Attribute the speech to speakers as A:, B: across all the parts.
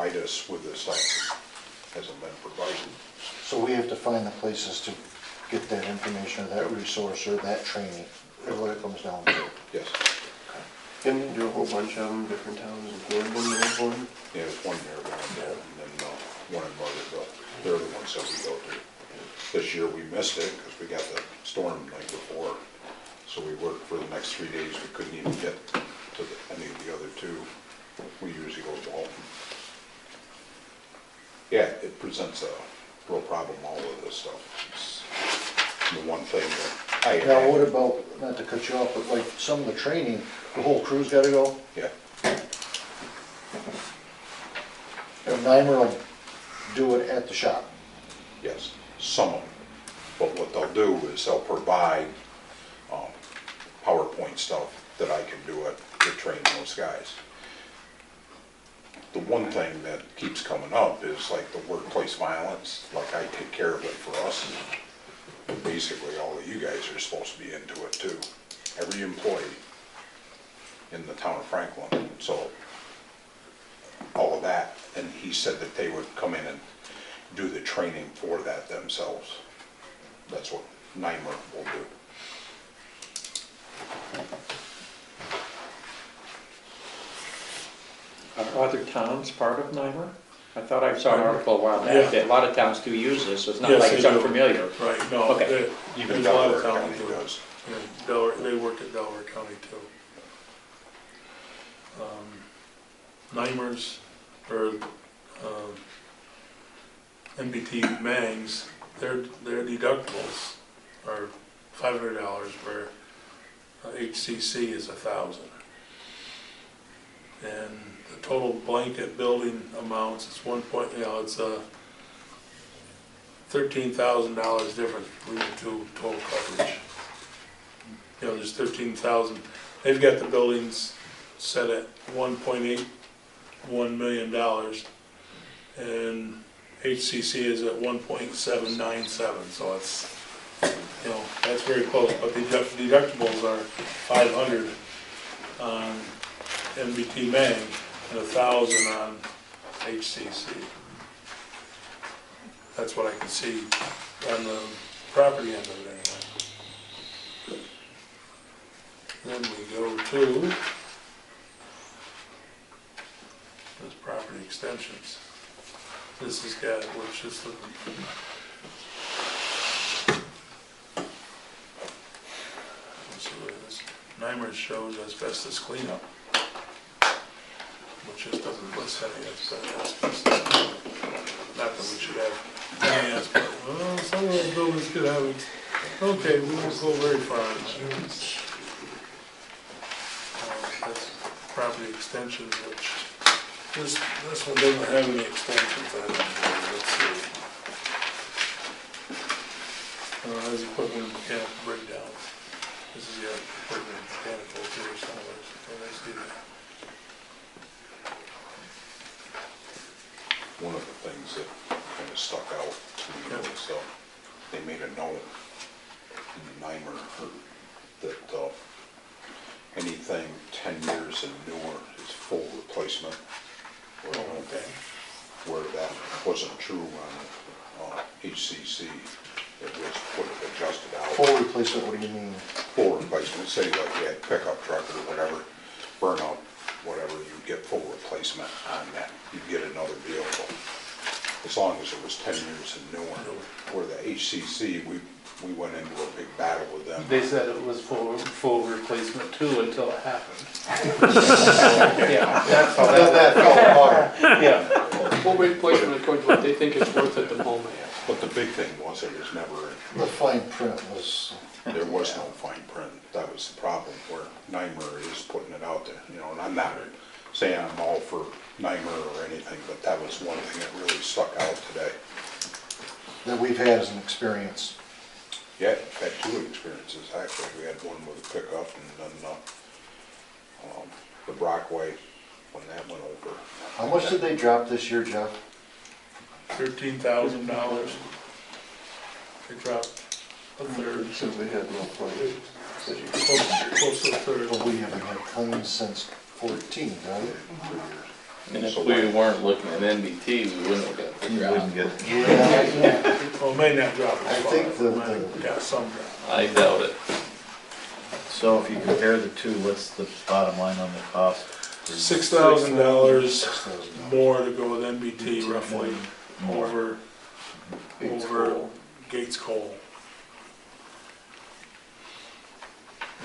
A: provide us with this stuff. Hasn't been provided.
B: So we have to find the places to get that information, or that resource, or that training, is what it comes down to.
A: Yes.
C: Didn't you do a whole bunch of them, different towns in Florida, there was one?
A: Yeah, there's one there, and then one in Margaretville. They're the ones that we go to. This year we missed it because we got the storm the night before. So we worked for the next 3 days. We couldn't even get to any of the other two. We usually go to Walton. Yeah, it presents a real problem, all of this stuff. It's the one thing that I...
B: Now, what about, not to cut you off, but like some of the training, the whole crew's gotta go?
A: Yeah,
B: And Nymer will do it at the shop.
A: yes, some of them. But what they'll do is they'll provide PowerPoint stuff that I can do it to train those guys. The one thing that keeps coming up is like the workplace violence, like I take care of it for us. And basically all of you guys are supposed to be into it too. Every employee in the town of Franklin, so all of that. And he said that they would come in and do the training for that themselves. That's what Nymer will do.
D: Are other towns part of Nymer? I thought I saw an article a while back that a lot of towns do use this, so it's not
E: Yes,
D: like
E: they
D: it's
E: do.
D: unfamiliar.
E: Right, no,
D: Okay.
A: Even
E: there's a lot of
A: Delaware
E: towns
A: County
E: do it.
A: does.
E: Yeah, Delaware, they work at Delaware County too. Nymer's, or MBT Mangs, their deductibles are $500, where HCC is $1,000. And the total blanket building amounts is it's $13,000 difference between the two total coverage. You know, there's 13,000. They've got the buildings set at $1.81 million, and HCC is at 1.797. So it's, you know, that's very close. But the deductibles are $500 on MBT Mang and $1,000 on HCC. That's what I can see on the property end of it anyway. Then we go to this property extensions. This is got, which is the let's see what it is. Nymer shows asbestos cleanup, which just doesn't list any asbestos cleanup. Not that we should have any asbestos. Well, some of those buildings could have it. Okay, we won't go very far on that. That's property extensions, which this one doesn't have any extensions. I don't know. Let's see. As equipment and mechanical breakdown. This is the equipment and mechanical here somewhere. Oh, I see that.
A: One of the things that kind of stuck out to me was they made a note in the Nymer that anything 10 years and newer is full replacement. Where that wasn't true on HCC. It was adjusted out.
B: Full replacement, what do you mean?
A: Full replacement, say like you had pickup truck or whatever, burn out, whatever, you get full replacement on that. You get another vehicle. As long as it was 10 years and newer. Where the HCC, we went into a big battle with them.
F: They said it was full replacement too until it happened.
D: Yeah, that's how
B: That fell apart.
F: Yeah.
G: Full replacement according to what they think is worth at the moment.
A: But the big thing was it was never,
B: The fine print was,
A: there was no fine print. That was the problem where Nymer is putting it out there. You know, and I'm not saying I'm all for Nymer or anything, but that was one thing that really stuck out today.
B: that we've had as an experience.
A: Yeah, had two experiences actually. We had one with a pickup and then the Brockway when that went over.
B: How much did they drop this year, Jeff?
E: $13,000. They dropped a third.
C: So we had no claims.
E: Close to a third.
B: Well, we haven't had claims since 14, right?
F: And if
A: So
F: we
A: like-
F: weren't looking at NBT, we wouldn't have got the
H: You
F: drop.
H: wouldn't get,
E: Well, it may not drop
B: I
E: as far.
B: think the-
E: Yeah, some drop.
F: I doubt it.
H: so if you compare the two, what's the bottom line on the cost?
E: $6,000 more to go with NBT roughly over Gates Coal.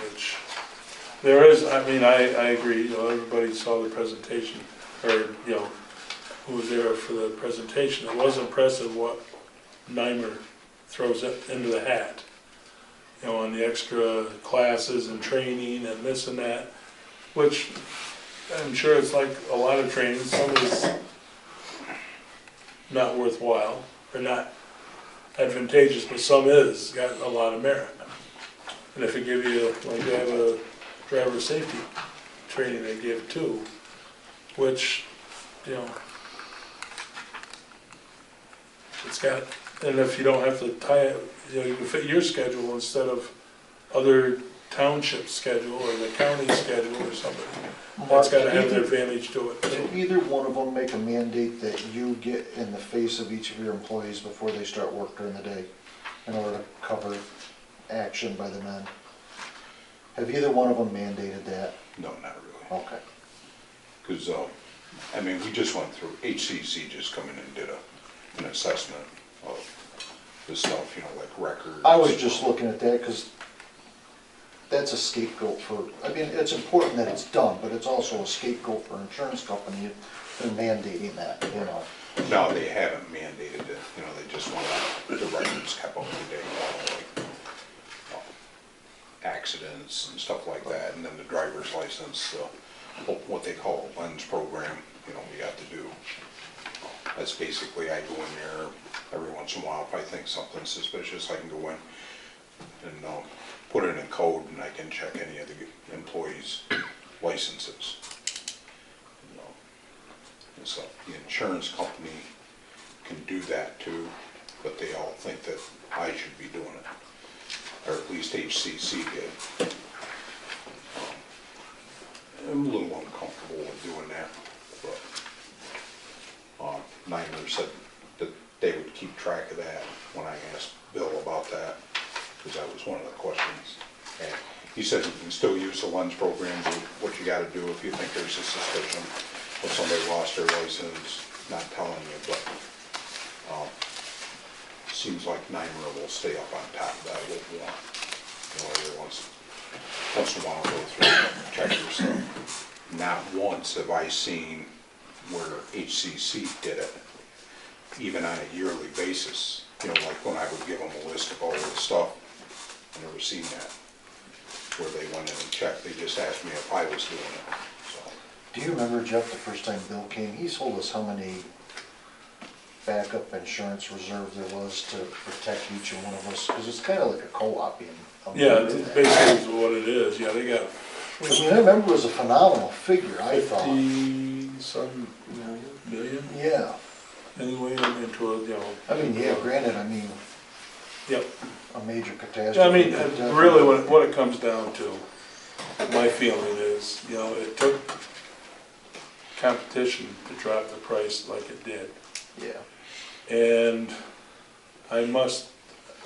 E: Which, there is, I mean, I agree, you know, everybody saw the presentation, or, you know, who was there for the presentation. It was impressive what Nymer throws into the hat. You know, on the extra classes and training and this and that, which I'm sure it's like a lot of training, some is not worthwhile, or not advantageous, but some is, got a lot of merit. And if they give you, like they have a driver safety training they give too, which, you know, it's got, and if you don't have to tie it, you know, you can fit your schedule instead of other township schedule or the county schedule or something. That's gotta have an advantage to it too.
B: Can either one of them make a mandate that you get in the face of each of your employees before they start work during the day in order to cover action by the men? Have either one of them mandated that?
A: No, not really.
B: Okay.
A: Because, I mean, we just went through, HCC just come in and did an assessment of the stuff, you know, like records.
B: I was just looking at that because that's a scapegoat for, I mean, it's important that it's done, but it's also a scapegoat for insurance company and mandating that, you know.
A: No, they haven't mandated it, you know, they just want the records kept up to date, you know, like accidents and stuff like that, and then the driver's license, what they call a lens program, you know, we have to do. That's basically, I go in there every once in a while, if I think something's suspicious, I can go in and put it in code, and I can check any of the employees' licenses. You know. And so the insurance company can do that too, but they all think that I should be doing it, or at least HCC did. I'm a little uncomfortable with doing that, but Nymer said that they would keep track of that when I asked Bill about that, because that was one of the questions. And he said you can still use the lens program, do what you gotta do if you think there's a suspicion of somebody lost their license, not telling you, but seems like Nymer will stay up on top of that a little more. You know, every once in a while go through and check your stuff. Not once have I seen where HCC did it, even on a yearly basis. You know, like when I would give them a list of all the stuff, I never seen that, where they went in and checked. They just asked me if I was doing it, so.
B: Do you remember, Jeff, the first time Bill came, he told us how many backup insurance reserve there was to protect each and one of us, because it's kind of like a co-op in.
E: Yeah, basically is what it is, yeah, they got
B: I mean, I remember it was a phenomenal figure, I thought.
E: 50-some million,
B: Yeah,
E: anyway, into a, you know.
B: I mean, yeah, granted, I mean,
E: Yep.
B: a major catastrophe.
E: I mean,
B: could definitely-
E: really, what it comes down to, my feeling is, you know, it took competition to drop the price like it did.
B: Yeah.
E: And I must,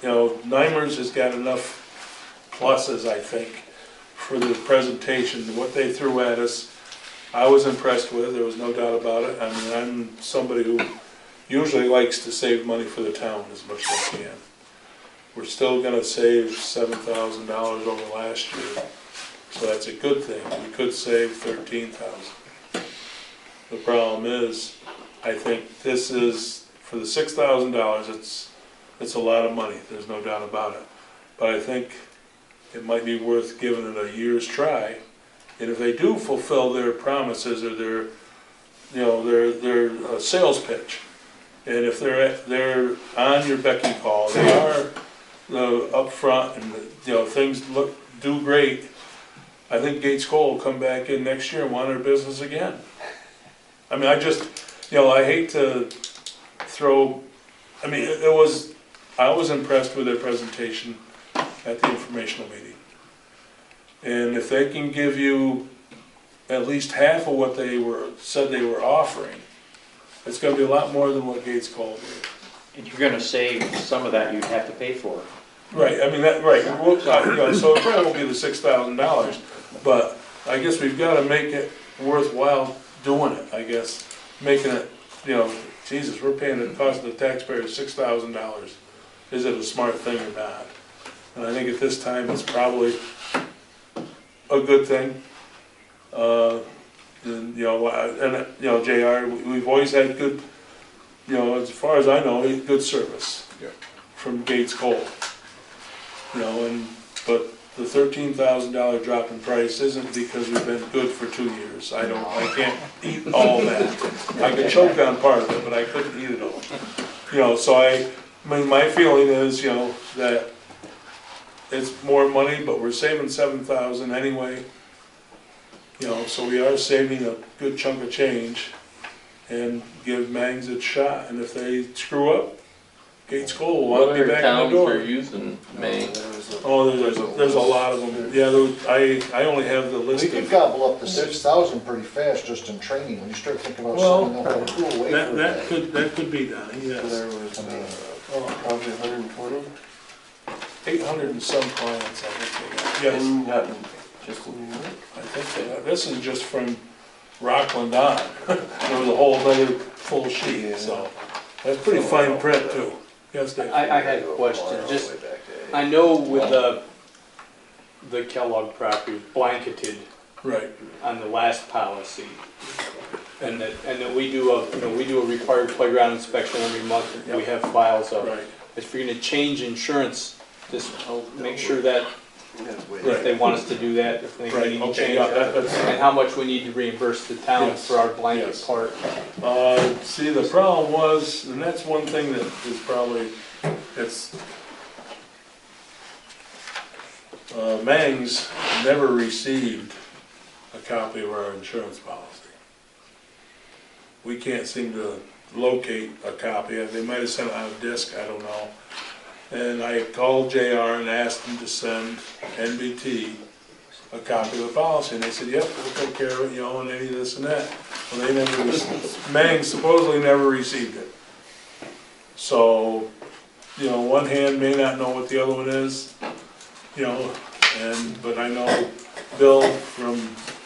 E: you know, Nymer's has got enough pluses, I think, for the presentation. What they threw at us, I was impressed with, there was no doubt about it. I mean, I'm somebody who usually likes to save money for the town as much as I can. We're still gonna save $7,000 over last year, so that's a good thing. We could save $13,000. The problem is, I think this is, for the $6,000, it's a lot of money, there's no doubt about it. But I think it might be worth giving it a year's try. And if they do fulfill their promises or their, you know, their sales pitch, and if they're on your beck and call, they are up front, and you know things do great, I think Gates Coal will come back in next year and want their business again. I mean, I hate to throw. I mean, I was impressed with their presentation at the informational meeting. And if they can give you at least half of what they said they were offering. It's gonna be a lot more than what Gates Cole did.
D: And you're gonna save some of that you'd have to pay for.
E: Right, I mean, right, well, you know, so it probably won't be the $6,000, but I guess we've gotta make it worthwhile doing it, I guess. Making it, you know, Jesus, we're paying the cost of the taxpayer $6,000. Is it a smart thing or not? And I think at this time, it's probably a good thing. And, you know, JR, we've always had good, you know, as far as I know, good service
A: Yeah.
E: from Gates Cole. You know, but the $13,000 drop in price isn't because we've been good for 2 years. I can't eat all that. I could choke on part of it, but I couldn't eat it all. You know, so I mean, my feeling is, you know, that it's more money, but we're saving $7,000 anyway. You know, so we are saving a good chunk of change and give Mangs its shot. And if they screw up, Gates Cole will want
F: What
E: to be
F: other
E: back in the
F: towns
E: door.
F: are using Maine?
E: Oh, there's a lot of them. Yeah, I only have the list
B: We could
E: of,
B: gobble up to 6,000 pretty fast just in training, when you start thinking about
E: Well,
B: sending them to away for
E: that could be done,
C: So
E: yes.
C: there was, probably 120,
E: 800 and some clients, I think they got. Yes,
C: and not just in New York.
E: I think they got. This is just from Rockland on. There was a whole other full sheet, so that's pretty fine print too. Yes, Dave?
G: I had a question, just, I know with the Kellogg property blanketed
E: Right,
G: on the last policy, and that we do a required playground inspection every month, and we have files of.
E: right,
G: If you're gonna change insurance, just make sure that, if
E: right,
G: they want us to do that, if they
E: right,
G: need to
E: okay,
G: change
E: yeah,
G: that,
E: that's.
G: and how much we need to reimburse the town
E: Yes,
G: for our blanket
E: yes.
G: part.
E: See, the problem was, and that's one thing that is probably, it's, Mangs never received a copy of our insurance policy. We can't seem to locate a copy. They might have sent it on a disc, I don't know. And I called JR and asked him to send NBT a copy of the policy, and they said, yep, we'll take care of it, you know, and any of this and that. Well, they never, Mangs supposedly never received it. So, you know, one hand may not know what the other one is, you know, but I know Bill from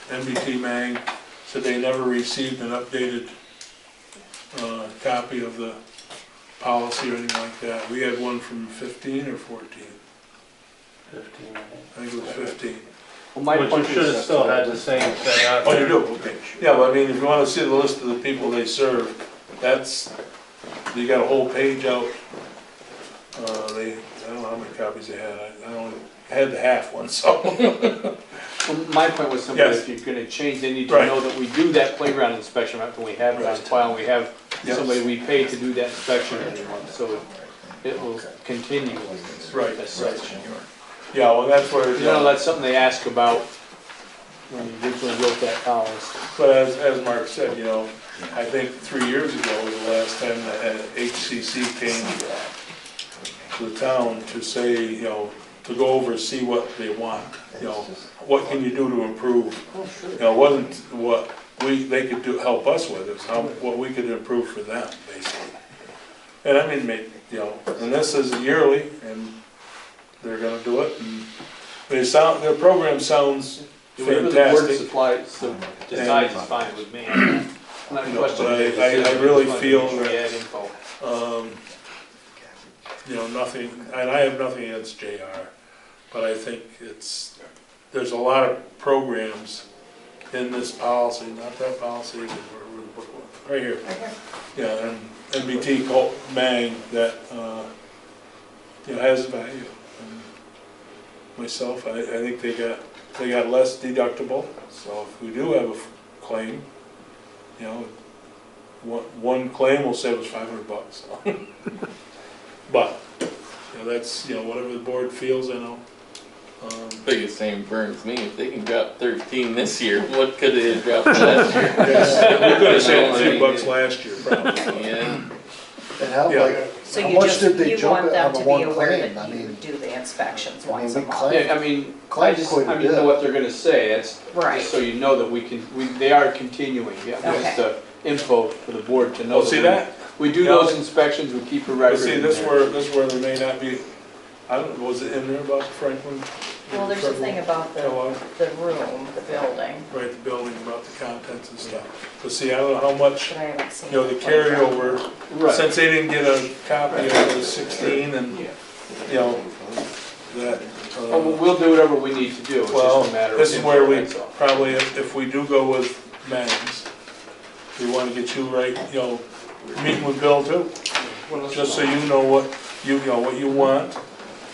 E: NBT Mang said they never received an updated copy of the policy or anything like that. We had one from 15 or 14.
F: 15.
E: I think it was 15.
G: Well, my
F: But you
G: point
F: should have
G: is,
F: still had the same thing on
E: Oh,
F: there.
E: you do? Okay. Yeah, but I mean, if you wanna see the list of the people they serve, that's, you got a whole page out. I don't know how many copies they had. I only had the half one, so.
G: well, my point was simply,
E: Yes.
G: if you're gonna change, they need to
E: Right.
G: know that we do that playground inspection after we have it on
E: Right.
G: file, and we have
E: Yes.
G: somebody we pay to do that inspection every month, so it will continue.
E: Right,
G: as
E: right.
G: such.
E: Yeah, well, that's where,
G: You know, that's something they ask about when you originally wrote that policy.
E: but as Mark said, you know, I think 3 years ago was the last time that HCC came to the town to say, you know, to go over, see what they want, you know, what can you do to improve? You know, it wasn't what they could do, help us with, it's what we could improve for them, basically. And I mean, you know, and this is yearly, and they're gonna do it, and their program sounds
G: Whatever the board
E: fantastic.
G: supplies, decides is fine with me. I'm not
E: No,
G: questioning
E: but
G: the
E: I
G: decision,
E: really
G: just wanted to
E: feel
G: make sure we
E: that-
G: had info.
E: You know, nothing, and I have nothing against JR, but I think there's a lot of programs in this policy, not that policy, right here. Yeah, and NBT Mang that, you know, has value. And myself, I think they got less deductible, so if we do have a claim, you know, one claim will save us $500. But, you know, that's, you know, whatever the board feels, I know.
F: Biggest thing burns me, if they can drop 13 this year, what could they have dropped last year?
E: Yes, we could have saved a few bucks last year, probably.
F: Yeah,
B: And how,
E: Yeah.
B: like,
I: So
B: how
I: you
B: much
I: just,
B: did they
I: you
B: jump
I: want
B: it
I: them
B: on the
I: to be
B: one
I: aware
B: claim? I
I: that you
B: mean,
I: do the inspections
B: I mean,
I: once
B: we
I: a month.
B: claim-
G: Yeah, I mean,
B: Claimed quite a
G: I mean,
B: bit.
G: what they're gonna say, it's,
I: Right.
G: just so you know that they are continuing, yeah,
I: Okay.
G: that's the info for the board to know.
E: Well, see that?
G: We do
E: Yeah.
G: those inspections, we keep a
E: But
G: record.
E: see,
G: in
E: this
G: there.
E: where there may not be, I don't, was it in there about Franklin?
I: Well, there's a thing about
E: Kellogg?
I: the room, the building,
E: Right, the building, about the contents and stuff. But see, I don't know how much,
I: but I haven't seen.
E: you know, the
I: the playground.
E: carryover,
G: Right.
E: since they didn't get a copy of the 16 and,
G: Yeah.
E: you know, that.
G: Oh, well, we'll do whatever we need to do, it's
E: Well,
G: just a matter of.
E: this is where
G: info,
E: we,
G: that's all.
E: probably, if we do go with Men's, we wanna get you right, you know, meeting with Bill too, just so you know what what you want.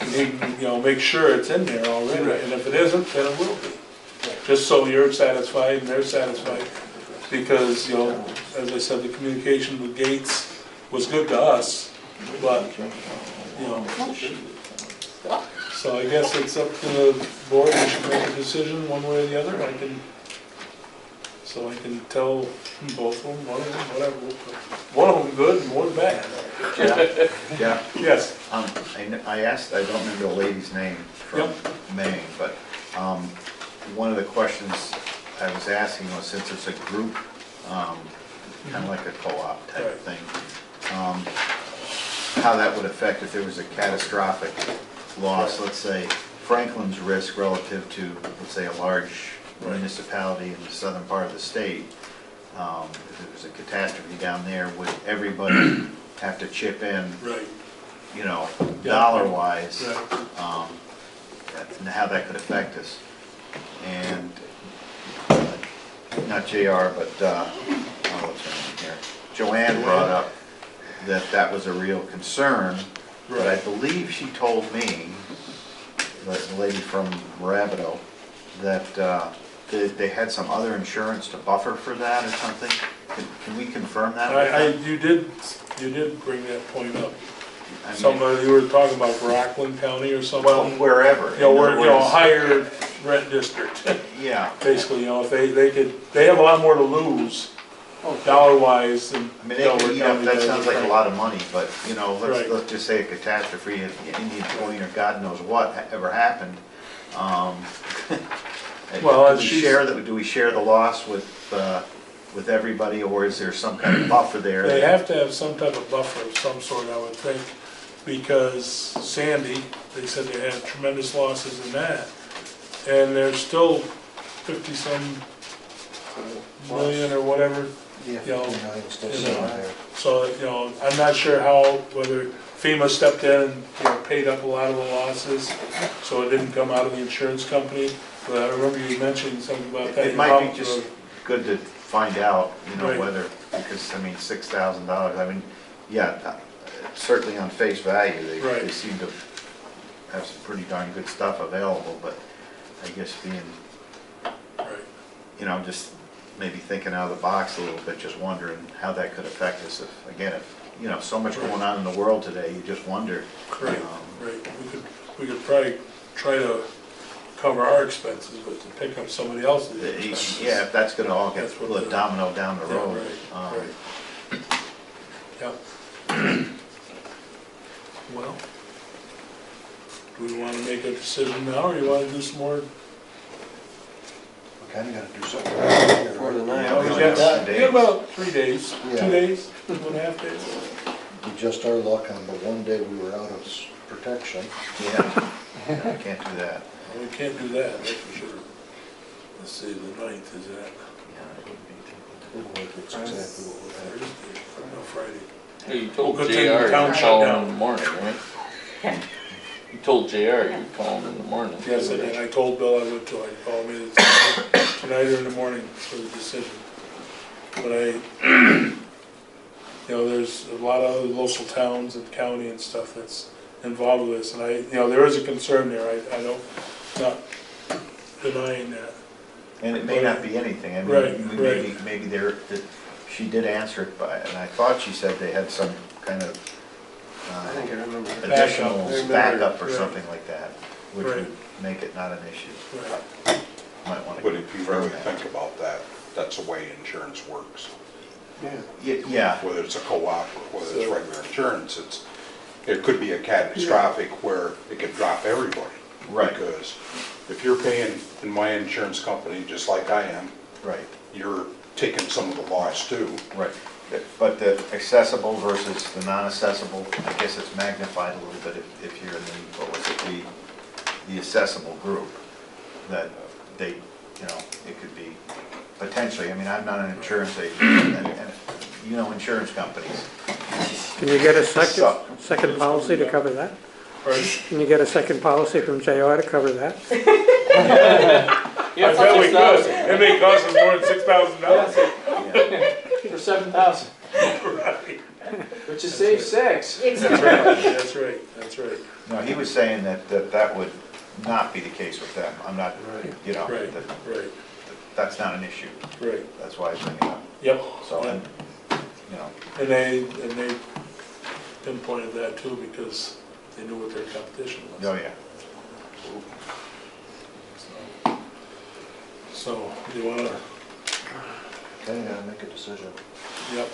E: And you can, you know, make sure it's in there already,
G: Right.
E: and if it isn't, then it will be. Just so you're satisfied and they're satisfied, because, you know, as I said, the communication with Gates was good to us, but, you know. So I guess it's up to the board, we should make a decision one way or the other, so I can tell both of them, one of them, whatever. One of them good and one bad.
H: Yeah,
E: Yes,
H: I asked, I don't remember the lady's name from Maine, but, one of the questions I was asking was, since it's a group, kind of like a co-op type of thing, how that would affect if there was a catastrophic loss, let's say Franklin's risk relative to, let's say, a large municipality in the southern part of the state. If there was a catastrophe down there, would everybody have to chip in,
E: right,
H: you know,
E: Yeah.
H: dollar-wise,
E: right.
H: and how that could affect us? And, not JR, but, oh, what's her name here? Joanne brought up that that was a real concern, but I
E: Right.
H: believe she told me, the lady from Rabideau, that they had some other insurance to buffer for that or something. Can we confirm that? with them?
E: You did bring that point up.
H: I mean,
E: Somebody, you were talking about Rockland County or
H: well,
E: something.
H: wherever.
E: You know,
H: In
E: we're,
H: other
E: you know, a
H: words,
E: higher rent district,
H: Yeah,
E: basically, you know, if they have a lot more to lose, dollar-wise than.
H: I mean, they could eat up, that sounds like a
E: lot.
H: lot of money, but, you know,
E: Right.
H: let's just say a catastrophe, Indian Point or God knows what ever happened.
E: Well,
H: Do
E: as
H: we
E: she's-
H: share the loss with everybody, or is there some kind of buffer there?
E: They have to have some type of buffer of some sort, I would think, because Sandy, they said they had tremendous losses in that. And there's still 50-some million or whatever.
B: Yeah,
E: You know,
B: 50 million still
E: you
B: sitting
E: know,
B: there.
E: So, you know, I'm not sure whether FEMA stepped in and, you know, paid up a lot of the losses, so it didn't come out of the insurance company. But I remember you mentioning something about that.
H: It might be just good to find out, you know,
E: Right.
H: whether, because, I mean, $6,000, I mean, yeah, certainly on face value, they
E: Right.
H: seem to have some pretty darn good stuff available, but I guess being,
E: Right.
H: you know, just maybe thinking out of the box a little bit, just wondering how that could affect us if, again, if, you know, so much going on in the world today, you just wonder.
E: Right, right. We could probably try to cover our expenses, but to pick up somebody else's expenses.
H: Yeah, if that's gonna all get
E: That's what
H: a
E: the-
H: domino down the
E: Yeah,
H: road.
E: right, right. Yep. Well, do we want to make a decision now, or you want to do some more?
B: We kinda gotta do something.
C: For the
H: Yeah,
C: night.
H: we
E: We
H: only got
E: got
H: some days.
E: about 3 days,
B: Yeah.
E: 2 days, 2.5 days.
B: We just our luck on the one day we were out of protection.
H: Yeah, I can't do that.
E: Well, we can't do that, that's for sure. Let's see, the 9th is that
B: It's exactly what we had.
E: Thursday, no, Friday.
F: Hey, you told
E: Good
F: JR
E: thing the
F: you'd
E: town shut
F: call him
E: down.
F: in the morning, right? You told JR you'd call him in the morning.
E: Yes, I did. I told Bill I would too. I called me tonight or in the morning for the decision. But you know, there's a lot of other local towns and county and stuff that's involved with this. And you know, there is a concern there. I don't, not denying that.
H: And it may not be anything, I
E: Right,
H: mean,
E: right.
H: maybe she did answer it by, and I thought she said they had some kind of
C: I think I remember.
H: additional
E: Backup.
H: backup or
E: Right.
H: something like that. which
E: Right.
H: would make it not an issue.
E: Right.
H: Might want to.
A: But if you really think about that, that's the way insurance works.
H: Yeah,
A: Whether it's a co-op or whether it's regular insurance, it could be a catastrophic where it could drop everybody.
H: Right.
A: Because if you're paying in my insurance company, just like I am,
H: right,
A: you're taking some of the loss too.
H: right. But the accessible versus the non-accessible, I guess it's magnified a little bit if you're in the, what was it, the accessible group, that they, you know, it could be potentially, I mean, I'm not an insurance agent, and you know, insurance companies.
J: Can you get a
H: So-
J: second policy to cover that?
E: Right.
J: Can you get a second policy from JR to cover that?
E: I bet we could. It may cost us more than $6,000.
D: For 7,000,
E: Right.
D: which is save 6.
E: That's right, that's right, that's right.
H: No, he was saying that would not be the case with them. I'm not, you know,
E: Right, right,
H: that's not an issue.
E: right.
H: That's why I bring it up.
E: Yep.
H: So,
E: Yep.
H: and, you know,
E: And they pinpointed that too because they knew what their competition was.
H: oh yeah.
E: So, do you wanna,
B: Okay, I gotta make a decision.
E: yep.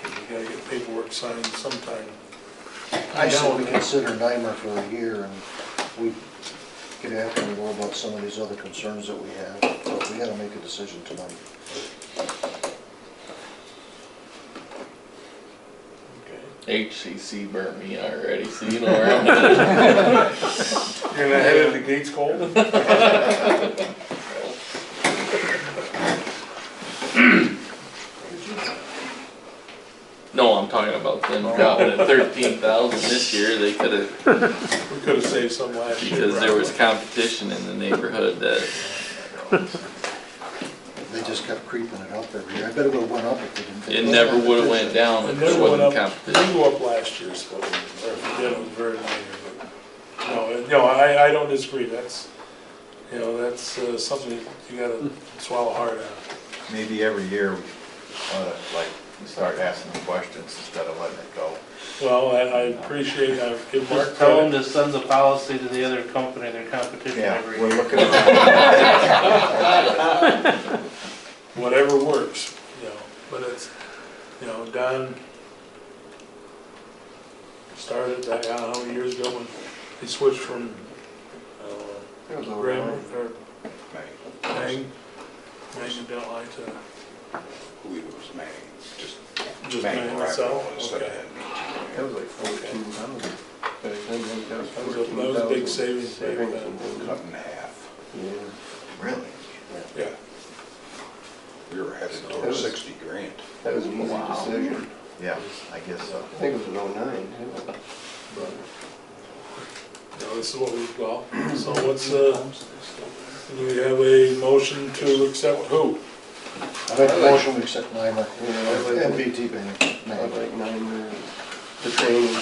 E: You gotta get paperwork signed sometime.
B: I said we consider NYMER for a year and we get after and go about some of these other concerns that we have, but we gotta make a decision tonight.
E: Okay.
F: HCC burnt me already, so you know where I'm at.
E: You're gonna head into Gates Cold?
F: No, I'm talking about them dropping it 13,000 this year. They could have,
E: We could've saved some last year.
F: because there was competition in the neighborhood that,
B: They just kept creeping it up every year. I bet it would've went up if they didn't.
F: it never would have went down
E: It
F: if
E: never
F: there
E: went
F: wasn't
E: up, it
F: competition.
E: didn't go up last year, so, or if it did, it was very minor, but, no, I don't disagree, that's, you know, that's something you gotta swallow hard at.
H: Maybe every year we ought to, like, start asking the questions instead of letting it go.
E: Well, I appreciate, I give Mark
K: Just tell them
E: credit.
K: to send the policy to the other company, their competition
H: Yeah,
K: every
H: we're
K: year.
H: looking at,
E: Whatever works, you know, but it's, you know, Don started that, I don't know how many years ago when he switched from, Graham, or Mang and Delhi to
A: I believe it was May, just
E: just
A: May
E: Mang
A: Rapido
E: itself,
A: instead
E: okay.
A: of
C: That was like 14,000. Back then, I think that was
E: That was a big savings back
C: savings
E: then.
C: and
A: cut in half.
C: yeah.
H: really?
A: Yeah. We were headed
C: That
A: towards
C: was-
A: 60 grand.
C: That was an easy decision.
H: Yeah, I guess so.
C: I think it was in '09, too.
E: No, this is what we've got, so what's, do we have a motion to accept who?
B: I make a motion to accept NYMER,
C: Yeah, I like-
B: MBT bank.
C: I like '9, the training.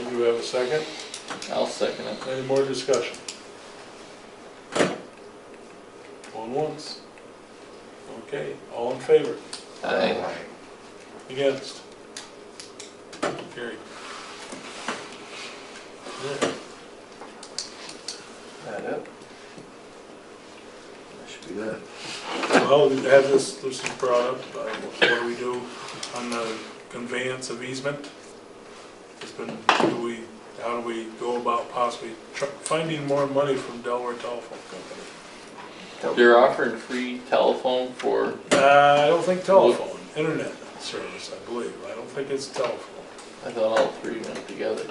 E: Do we have a second?
F: I'll second it.
E: Any more discussion? Going once. Okay, all in favor?
F: Aye.
E: Against? Carried. Yeah.
C: That up.
B: That should be good.
E: Well, we have this is brought up, what do we do on the conveyance of easement? It's been, how do we go about possibly finding more money from Delaware Telephone Company?
F: They're offering free telephone for,
E: I don't think telephone, internet service, I believe. I don't think it's telephone.
F: I thought all three went together.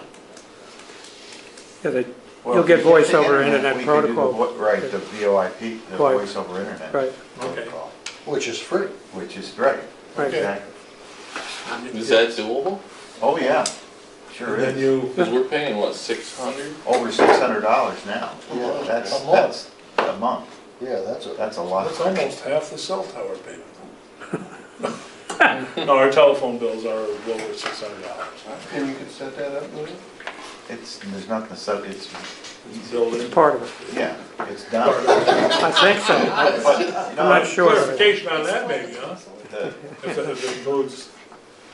J: Yeah, they,
H: Well,
J: You'll get
H: if we
J: voice
H: the
J: over internet
H: we could do the
J: protocol.
H: Right, the VoIP, the
J: Right.
H: voice over internet.
J: Right.
E: Okay.
H: protocol,
B: Which is free.
H: Which is right.
J: Right.
E: Okay.
H: Exactly.
F: Is that doable?
H: Oh, yeah, sure
E: And then
H: is.
E: you,
F: Because we're paying, what, 600?
H: Over $600 now.
B: Yeah,
H: That's,
B: a month.
H: that's a month.
B: Yeah, that's a.
H: That's a lot.
E: that's almost half the cell tower payment. No, our telephone bills are over $600.
C: And you could set that up, Louis?
H: There's nothing, so it's,
E: Built in.
J: part of it.
H: yeah, it's done.
J: I think so.
H: But,
J: I'm
H: no,
J: not sure.
E: Clarification on that maybe, huh?
H: the-
E: If it includes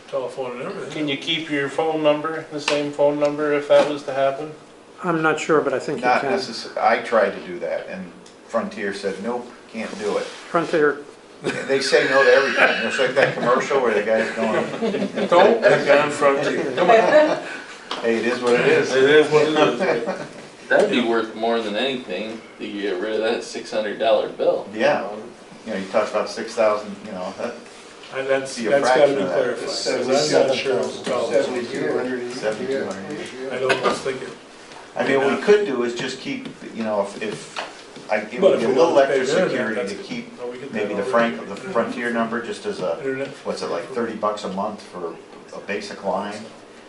E: telephone and everything.
K: Can you keep your phone number, the same phone number if that was to happen?
J: I'm not sure, but I think you
H: Not
J: can.
H: necessarily, I tried to do that, and Frontier said, nope, can't do it.
J: Frontier,
H: They say no to everything. It's like that commercial where the guy's going,
E: Don't pick on Frontier. Come on.
H: hey, it is what it is.
E: It is what it is.
F: That'd be worth more than anything to get rid of that $600 bill.
H: Yeah, you know, you talk about 6,000, you know, that,
E: And that's
H: See a
E: gotta
H: fraction
E: be
H: of that.
E: clarified, because I'm not sure what the policy is.
C: 7,200 a year.
H: 7,200.
E: I know, I was thinking,
H: I mean, what we could do is just keep, you know, if it
E: But
H: would
E: if
H: be a
E: we
H: little
E: don't pay
H: extra
E: the internet,
H: security
E: that's
H: to
E: good.
H: keep
E: Oh, we get
H: maybe
E: that
H: the
E: already.
H: Frontier number just as a,
E: internet.
H: what's it, like $30 a month for a basic line?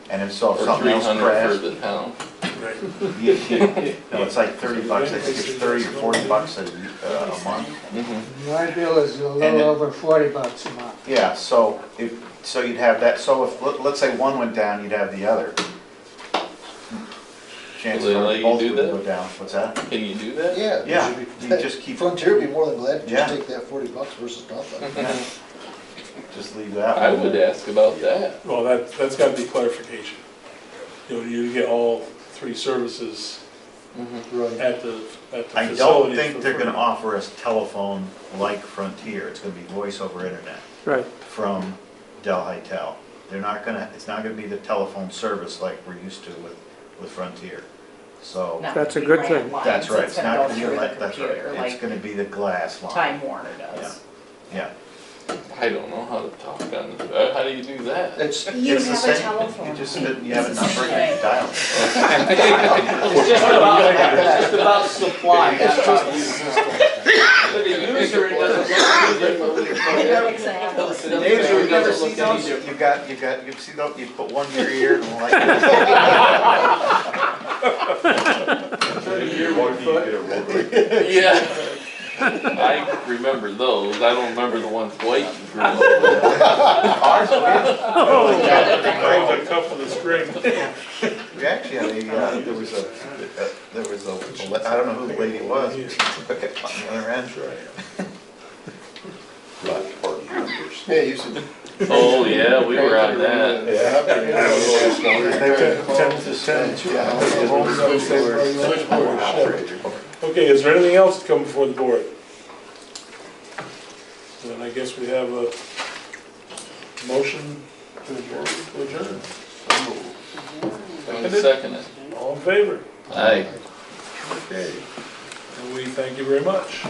H: And then so if
F: Or
H: something else
F: 300 for
H: crashed,
F: the town.
E: Right.
H: no, it's like $30, I think it's 30 or $40 a month.
F: Mhm.
L: My bill is a
H: And
L: little
H: it-
L: over $40 a month.
H: Yeah, so so you'd have that, so if, let's say one went down, you'd have the other. Chances
F: Will they
H: are
F: let you
H: both
F: do
H: would
F: that?
H: go down, what's that?
F: Can you do that?
B: Yeah.
H: Yeah,
B: should be-
H: you just keep,
B: Frontier would be more than glad to
H: Yeah.
B: just take that $40 versus nothing.
H: just leave that.
F: I
H: one.
F: would ask about that.
E: Well, that's gotta be clarification. You know, you get all three services
B: Right.
E: at the
H: I
E: facility.
H: don't think
E: for
H: they're gonna
E: free.
H: offer us telephone like Frontier, it's gonna be voice over internet
J: right.
H: from Del Hytel. They're not gonna, it's not gonna be the telephone service like we're used to with Frontier. So,
I: Not
J: That's a
I: be
J: good thing.
I: landlines,
H: that's right,
I: it's
H: it's
I: gonna
H: not
I: go
H: gonna be
I: through the
H: like, that's right,
I: computer,
H: it's
I: like
H: gonna be the glass line.
I: Time Warner does.
H: Yeah,
F: I don't know how to talk on this. How do you do that?
B: It's,
I: You
H: It's the
I: have a
H: same.
I: telephone.
H: You just, you have a number, you dial it.
G: It's just about supply, that's about you. For the user, it doesn't look any different.
I: Exactly.
G: The
H: Dave,
G: user,
H: you
G: it
H: ever
G: doesn't
H: see
G: look any
H: those?
G: different.
H: You see those, you put one in your ear and like.
F: Yeah. I remember those. I don't remember the ones White grew up with.
H: Ours,
E: Grabs a cup of the string.
H: we actually had there was a, I don't know who the lady was, but she took it on the other end.
A: Left party members.
C: Yeah, you should.
F: Oh, yeah, we were on that.
H: They were
E: 10 to 10.
H: Yeah.
E: Okay, is there anything else to come before the board? Then I guess we have a motion to adjourn.
F: I'm second it.
E: All in favor?
F: Aye.
E: Okay. And we thank you very much.